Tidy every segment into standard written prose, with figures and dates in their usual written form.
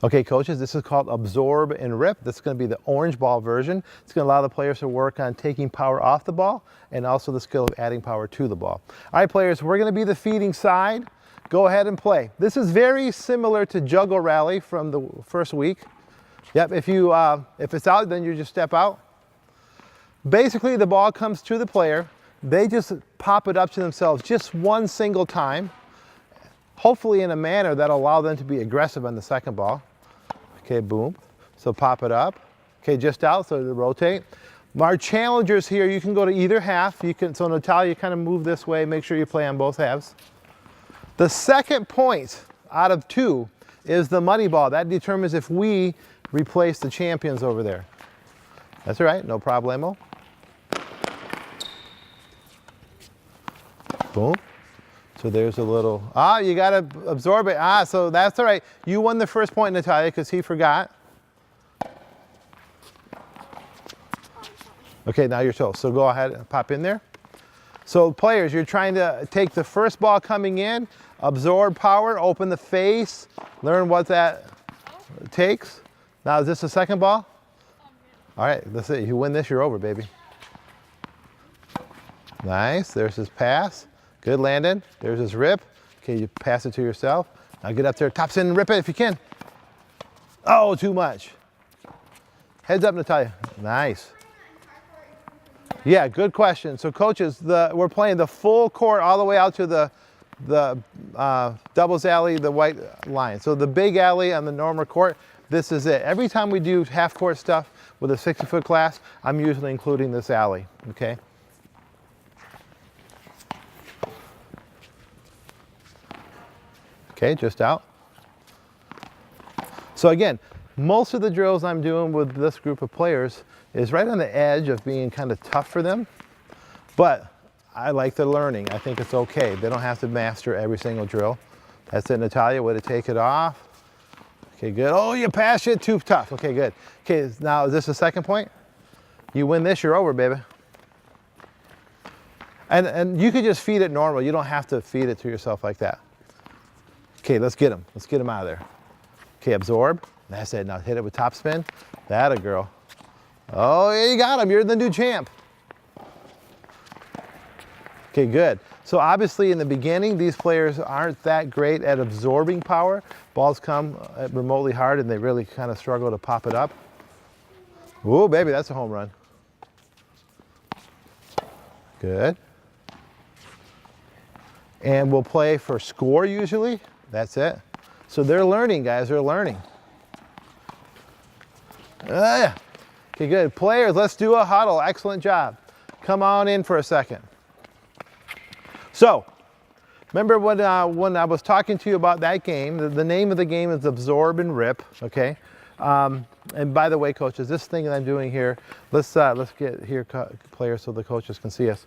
Okay, coaches, this is called absorb and rip. This is going to be the orange ball version. It's going to allow the players to work on taking power off the ball and also the skill of adding power to the ball. All right, players, we're going to be the feeding side. Go ahead and play. This is very similar to juggle rally from the first week. Yep, if it's out, then you just step out. Basically, the ball comes to the player. They just pop it up to themselves just one single time, hopefully in a manner that'll allow them to be aggressive on the second ball. Okay, boom. So pop it up. Okay, just out, so to rotate. Our challengers here, you can go to either half. So Natalia, kind of move this way, make sure you play on both halves. The second point out of 2 is the money ball. That determines if we replace the champions over there. That's all right, no problemo. Boom. So there's a little, you gotta absorb it. So that's all right. You won the first point, Natalia, because he forgot. Okay, now you're toast. So go ahead and pop in there. So players, you're trying to take the first ball coming in, absorb power, open the face, learn what that takes. Now is this the second ball? All right, that's it. You win this, you're over, baby. Nice, there's his pass. Good, Landon. There's his rip. Okay, you pass it to yourself. Now get up there, top spin and rip it if you can. Oh, too much. Heads up, Natalia. Nice. Yeah, good question. So coaches, we're playing the full court all the way out to the doubles alley, the white line. So the big alley on the normal court, this is it. Every time we do half court stuff with a 60-foot class, I'm usually including this alley, okay? Okay, just out. So again, most of the drills I'm doing with this group of players is right on the edge of being kind of tough for them, but I like the learning. I think it's okay. They don't have to master every single drill. That's it, Natalia, way to take it off. Okay, good. Oh, you passed it, too tough. Okay, good. Okay, now is this the second point? You win this, you're over, baby. And you could just feed it normal. You don't have to feed it to yourself like that. Okay, let's get him. Let's get him out of there. Okay, absorb. That's it. Now hit it with top spin. That a girl. Oh, yeah, you got him. You're the new champ. Okay, good. So obviously in the beginning, these players aren't that great at absorbing power. Balls come remotely hard and they really kind of struggle to pop it up. Ooh, baby, that's a home run. Good. And we'll play for score usually. That's it. So they're learning, guys, they're learning. Okay, good. Players, let's do a huddle. Excellent job. Come on in for a second. So, remember when I was talking to you about that game, the name of the game is Absorb and Rip, okay? And by the way, coaches, this thing that I'm doing here, let's get here, players, so the coaches can see us.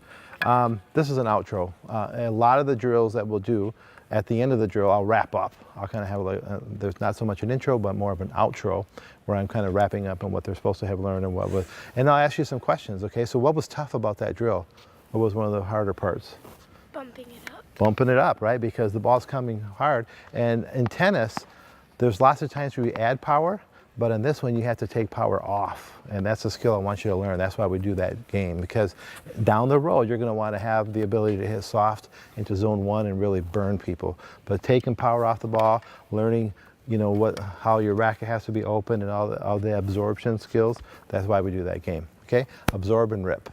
This is an outro. A lot of the drills that we'll do, at the end of the drill, I'll wrap up. I'll kind of have like, there's not so much an intro, but more of an outro, where I'm kind of wrapping up on what they're supposed to have learned and what was, and I'll ask you some questions, okay? So what was tough about that drill? What was one of the harder parts? Bumping it up. Bumping it up, right? Because the ball's coming hard. And in tennis, there's lots of times where you add power, but in this one, you have to take power off. And that's a skill I want you to learn. That's why we do that game, because down the road, you're gonna want to have the ability to hit soft into zone 1 and really burn people. But taking power off the ball, learning, you know, how your racket has to be open and all the absorption skills, that's why we do that game, okay? Absorb and rip.